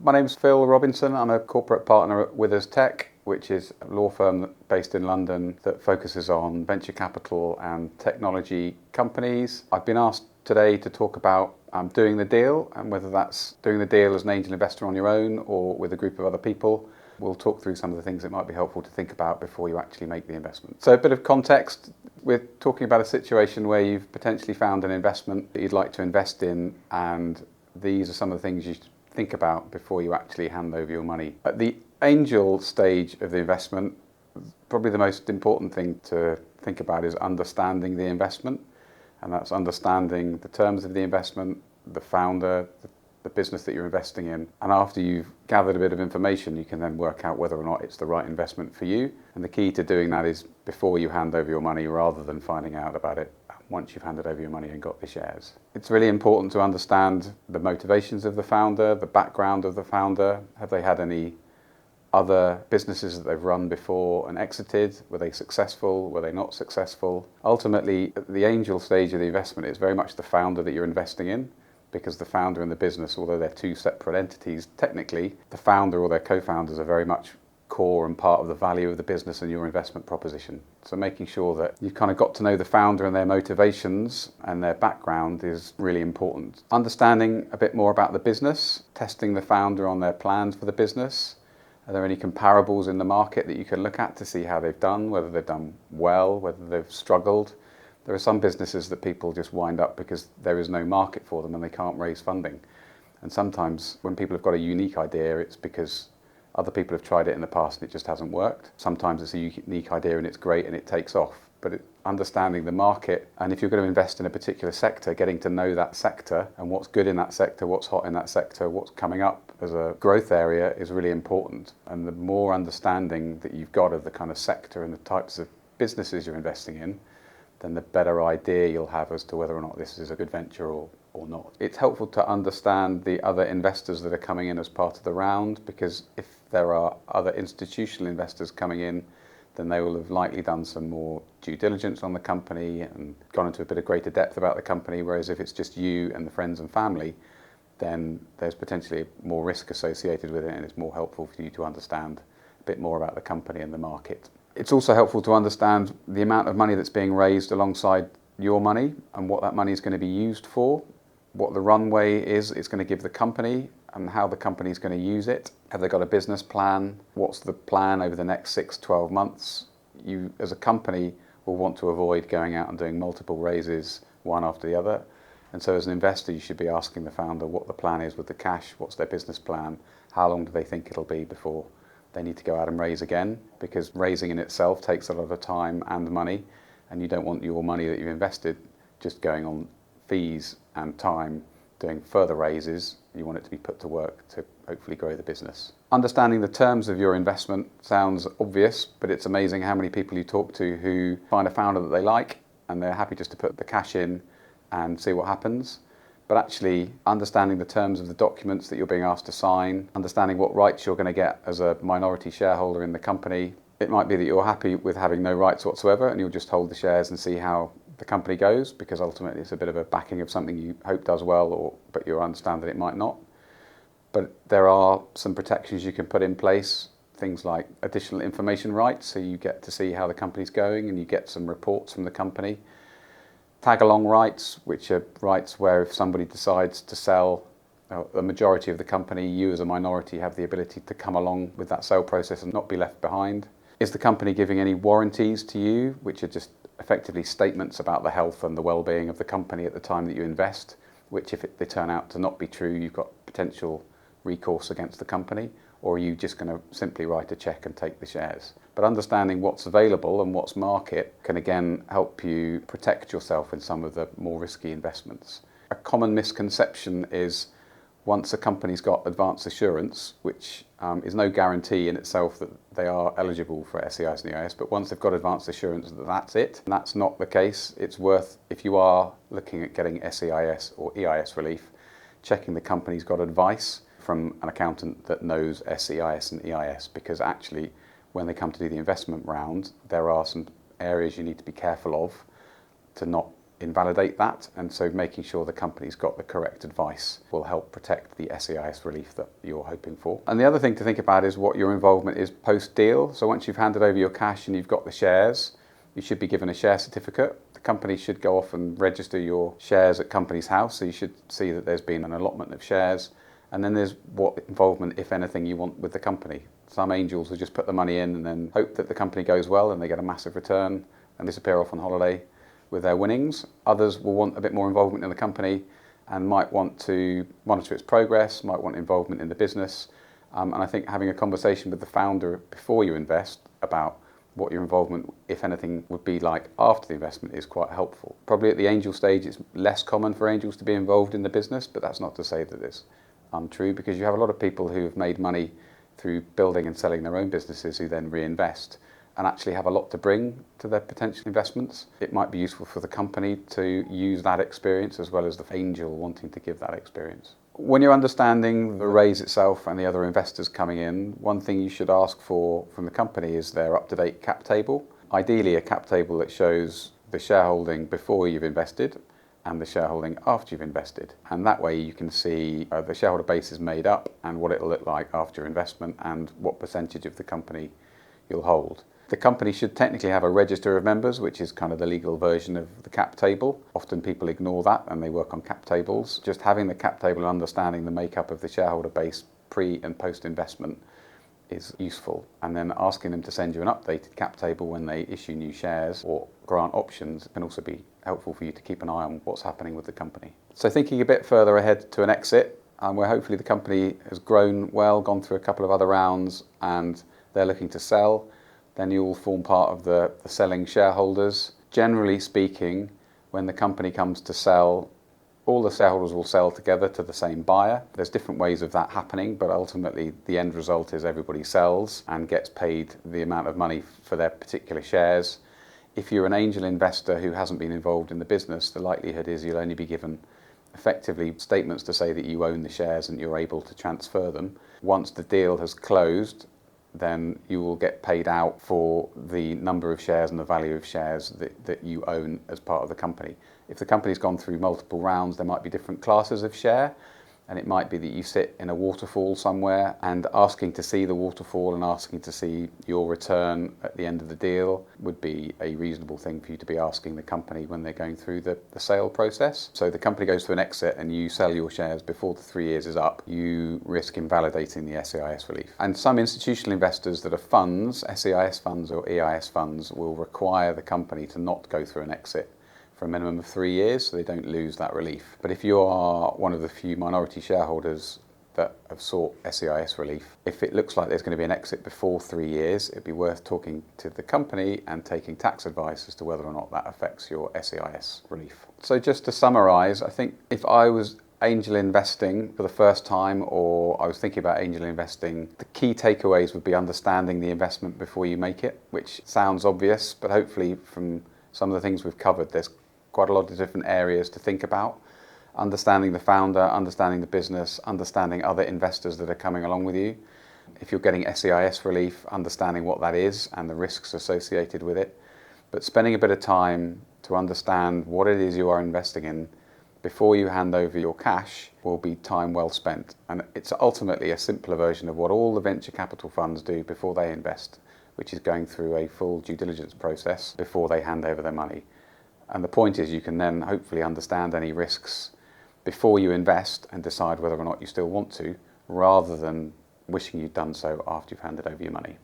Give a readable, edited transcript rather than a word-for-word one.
My name's Phil Robinson. I'm a corporate partner at Withers Tech, which is a law firm based in London that focuses on venture capital and technology companies. I've been asked today to talk about doing the deal, and whether that's doing the deal as an angel investor on your own or with a group of other people. We'll talk through some of the things that might be helpful to think about before you actually make the investment. So a bit of context, we're talking about a situation where you've potentially found an investment that you'd like to invest in, and these are some of the things you should think about before you actually hand over your money. At the angel stage of the investment, probably the most important thing to think about is understanding the investment, and that's understanding the terms of the investment, the founder, the business that you're investing in. And after you've gathered a bit of information, you can then work out whether or not it's the right investment for you. And the key to doing that is before you hand over your money, rather than finding out about it once you've handed over your money and got the shares. It's really important to understand the motivations of the founder, the background of the founder. Have they had any other businesses that they've run before and exited? Were they successful? Were they not successful? Ultimately, at the angel stage of the investment, it's very much the founder that you're investing in, because the founder and the business, although they're two separate entities, technically the founder or their co-founders are very much core and part of the value of the business and your investment proposition. So making sure that you've kind of got to know the founder and their motivations and their background is really important. Understanding a bit more about the business, testing the founder on their plans for the business. Are there any comparables in the market that you can look at to see how they've done, whether they've done well, whether they've struggled? There are some businesses that people just wind up because there is no market for them and they can't raise funding. And sometimes when people have got a unique idea, it's because other people have tried it in the past and it just hasn't worked. Sometimes it's a unique idea and it's great and it takes off. But understanding the market, and if you're going to invest in a particular sector, getting to know that sector and what's good in that sector, what's hot in that sector, what's coming up as a growth area is really important. And the more understanding that you've got of the kind of sector and the types of businesses you're investing in, then the better idea you'll have as to whether or not this is a good venture or not. It's helpful to understand the other investors that are coming in as part of the round, because if there are other institutional investors coming in, then they will have likely done some more due diligence on the company and gone into a bit of greater depth about the company, whereas if it's just you and the friends and family, then there's potentially more risk associated with it, and it's more helpful for you to understand a bit more about the company and the market. It's also helpful to understand the amount of money that's being raised alongside your money and what that money is going to be used for, what the runway is it's going to give the company and how the company is going to use it. Have they got a business plan? What's the plan over the next 6-12 months? You, as a company, will want to avoid going out and doing multiple raises, one after the other. And so as an investor, you should be asking the founder what the plan is with the cash, what's their business plan, how long do they think it'll be before they need to go out and raise again, because raising in itself takes a lot of time and money, and you don't want your money that you've invested just going on fees and time doing further raises. You want it to be put to work to hopefully grow the business. Understanding the terms of your investment sounds obvious, but it's amazing how many people you talk to who find a founder that they like and they're happy just to put the cash in and see what happens. But actually understanding the terms of the documents that you're being asked to sign, understanding what rights you're going to get as a minority shareholder in the company. It might be that you're happy with having no rights whatsoever and you'll just hold the shares and see how the company goes, because ultimately it's a bit of a backing of something you hope does well, but you understand that it might not. But there are some protections you can put in place, things like additional information rights, so you get to see how the company's going and you get some reports from the company. Tag-along rights, which are rights where if somebody decides to sell the majority of the company, you as a minority have the ability to come along with that sale process and not be left behind. Is the company giving any warranties to you, which are just effectively statements about the health and the well-being of the company at the time that you invest, which if they turn out to not be true, you've got potential recourse against the company, or are you just going to simply write a check and take the shares? But understanding what's available and what's market can again help you protect yourself in some of the more risky investments. A common misconception is once a company's got advance assurance, which is no guarantee in itself that they are eligible for SEIS and EIS, but once they've got advance assurance, that's it. And that's not the case. It's worth, if you are looking at getting SEIS or EIS relief, checking the company's got advice from an accountant that knows SEIS and EIS, because actually when they come to do the investment round, there are some areas you need to be careful of to not invalidate that, and so making sure the company's got the correct advice will help protect the SEIS relief that you're hoping for. And the other thing to think about is what your involvement is post-deal. So once you've handed over your cash and you've got the shares, you should be given a share certificate. The company should go off and register your shares at Companies House, so you should see that there's been an allotment of shares. And then there's what involvement, if anything, you want with the company. Some angels will just put the money in and then hope that the company goes well and they get a massive return and disappear off on holiday with their winnings. Others will want a bit more involvement in the company and might want to monitor its progress, might want involvement in the business. And I think having a conversation with the founder before you invest about what your involvement, if anything, would be like after the investment is quite helpful. Probably at the angel stage, it's less common for angels to be involved in the business, but that's not to say that it's untrue, because you have a lot of people who have made money through building and selling their own businesses who then reinvest and actually have a lot to bring to their potential investments. It might be useful for the company to use that experience as well as the angel wanting to give that experience. When you're understanding the raise itself and the other investors coming in, one thing you should ask for from the company is their up-to-date cap table. Ideally a cap table that shows the shareholding before you've invested and the shareholding after you've invested. And that way you can see the shareholder base is made up and what it'll look like after investment and what percentage of the company you'll hold. The company should technically have a register of members, which is kind of the legal version of the cap table. Often people ignore that and they work on cap tables. Just having the cap table and understanding the makeup of the shareholder base pre and post investment is useful. And then asking them to send you an updated cap table when they issue new shares or grant options can also be helpful for you to keep an eye on what's happening with the company. So thinking a bit further ahead to an exit, where hopefully the company has grown well, gone through a couple of other rounds and they're looking to sell, then you will form part of the selling shareholders. Generally speaking, when the company comes to sell, all the shareholders will sell together to the same buyer. There's different ways of that happening, but ultimately the end result is everybody sells and gets paid the amount of money for their particular shares. If you're an angel investor who hasn't been involved in the business, the likelihood is you'll only be given effectively statements to say that you own the shares and you're able to transfer them. Once the deal has closed, then you will get paid out for the number of shares and the value of shares that you own as part of the company. If the company's gone through multiple rounds, there might be different classes of share, and it might be that you sit in a waterfall somewhere and asking to see the waterfall and asking to see your return at the end of the deal would be a reasonable thing for you to be asking the company when they're going through the sale process. So the company goes through an exit and you sell your shares before the 3 years is up, you risk invalidating the SEIS relief. And some institutional investors that are funds, SEIS funds or EIS funds, will require the company to not go through an exit for a minimum of 3 years, so they don't lose that relief. But if you are one of the few minority shareholders that have sought SEIS relief, if it looks like there's going to be an exit before 3 years, it'd be worth talking to the company and taking tax advice as to whether or not that affects your SEIS relief. So just to summarise, I think if I was angel investing for the first time or I was thinking about angel investing, the key takeaways would be understanding the investment before you make it, which sounds obvious, but hopefully from some of the things we've covered, there's quite a lot of different areas to think about. Understanding the founder, understanding the business, understanding other investors that are coming along with you. If you're getting SEIS relief, understanding what that is and the risks associated with it. But spending a bit of time to understand what it is you are investing in before you hand over your cash will be time well spent. And it's ultimately a simpler version of what all the venture capital funds do before they invest, which is going through a full due diligence process before they hand over their money. And the point is you can then hopefully understand any risks before you invest and decide whether or not you still want to, rather than wishing you'd done so after you've handed over your money.